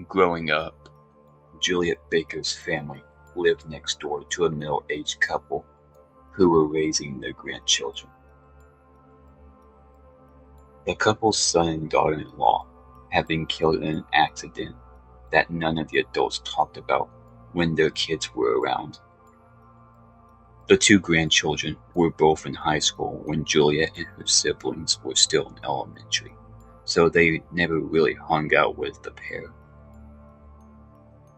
Growing up, Juliet Baker's family lived next door to a middle-aged couple who were raising their grandchildren. The couple's son and daughter-in-law had been killed in an accident that none of the adults talked about when their kids were around. The two grandchildren were both in high school when Juliet and her siblings were still in elementary, so they never really hung out with the pair.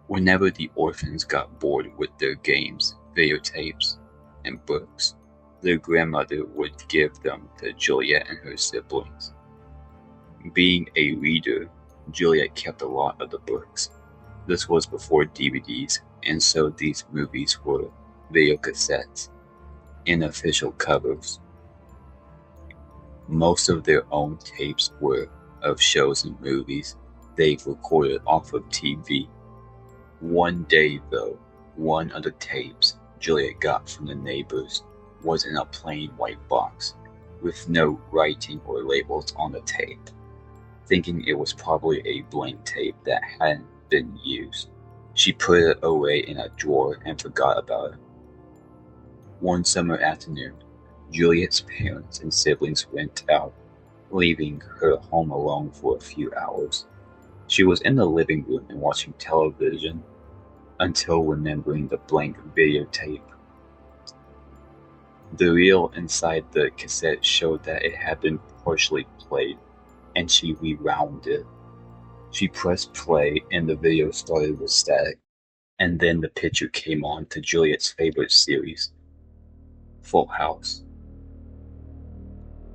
Whenever the orphans got bored with their games, videotapes, and books, their grandmother would give them to Juliet and her siblings. Being a reader, Juliet kept a lot of the books. This was before DVDs, and so these movies were video cassettes and official covers. Most of their own tapes were of shows and movies they recorded off of TV. One day, though, one of the tapes Juliet got from the neighbors was in a plain white box, with no writing or labels on the tape. Thinking it was probably a blank tape that hadn't been used, she put it away in a drawer and forgot about it. One summer afternoon, Juliet's parents and siblings went out, leaving her home alone for a few hours. She was in the living room and watching television until remembering the blank videotape. The reel inside the cassette showed that it had been partially played, and she rewound it. She pressed play and the video started with static, and then the picture came on to Juliet's favorite series, Full House.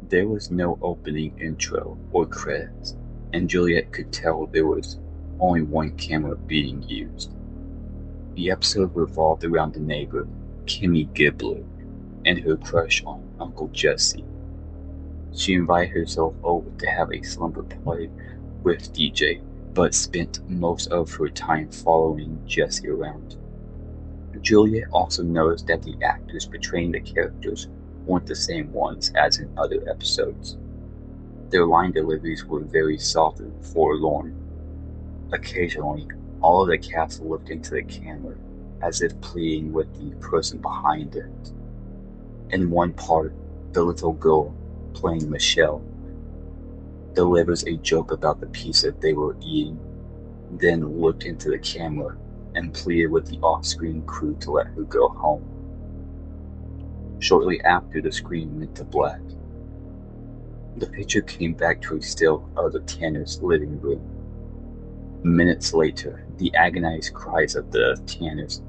There was no opening intro or credits, and Juliet could tell there was only one camera being used. The episode revolved around the neighbor, Kimmy Gibbler, and her crush on Uncle Jesse. She invited herself over to have a slumber party with DJ, but spent most of her time following Jesse around. Juliet also noticed that the actors portraying the characters weren't the same ones as in other episodes. Their line deliveries were very soft and forlorn. Occasionally, all of the cast looked into the camera, as if pleading with the person behind it. In one part, the little girl, playing Michelle, delivers a joke about the pizza they were eating, then looked into the camera and pleaded with the off-screen crew to let her go home. Shortly after, the screen went to black. The picture came back to a still of the Tanners' living room. Minutes later, the agonized cries of the Tanners,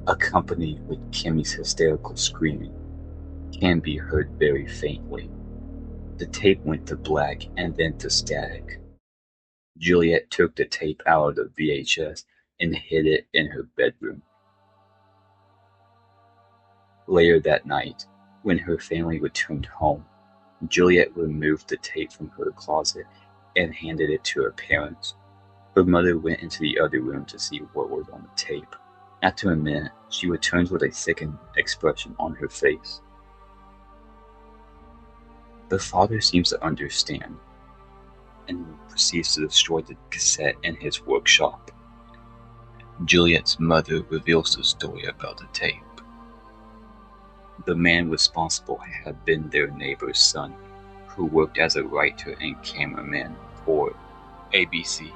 accompanied with Kimmy's hysterical screaming, can be heard very faintly. The tape went to black and then to static. Juliet took the tape out of the VHS and hid it in her bedroom. Later that night, when her family returned home, Juliet removed the tape from her closet and handed it to her parents. Her mother went into the other room to see what was on the tape. After a minute, she returns with a sickened expression on her face. The father seems to understand, and proceeds to destroy the cassette in his workshop. Juliet's mother reveals the story about the tape. The man responsible had been their neighbor's son, who worked as a writer and cameraman for ABC.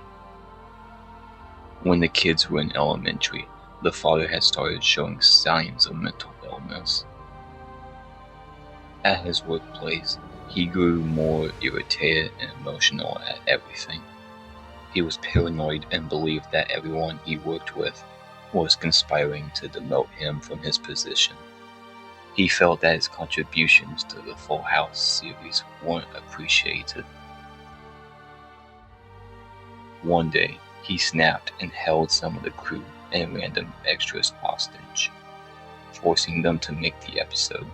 When the kids were in elementary, the father had started showing signs of mental illness. At his workplace, he grew more irritated and emotional at everything. He was paranoid and believed that everyone he worked with was conspiring to demote him from his position. He felt that his contributions to the Full House series weren't appreciated. One day, he snapped and held some of the crew and random extras hostage, forcing them to make the episode.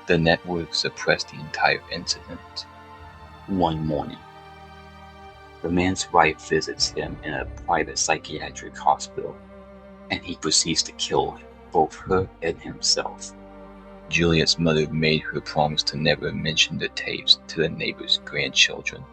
The network suppressed the entire incident. One morning, the man's wife visits him in a private psychiatric hospital, and he proceeds to kill both her and himself. Juliet's mother made her promise to never mention the tapes to the neighbor's grandchildren,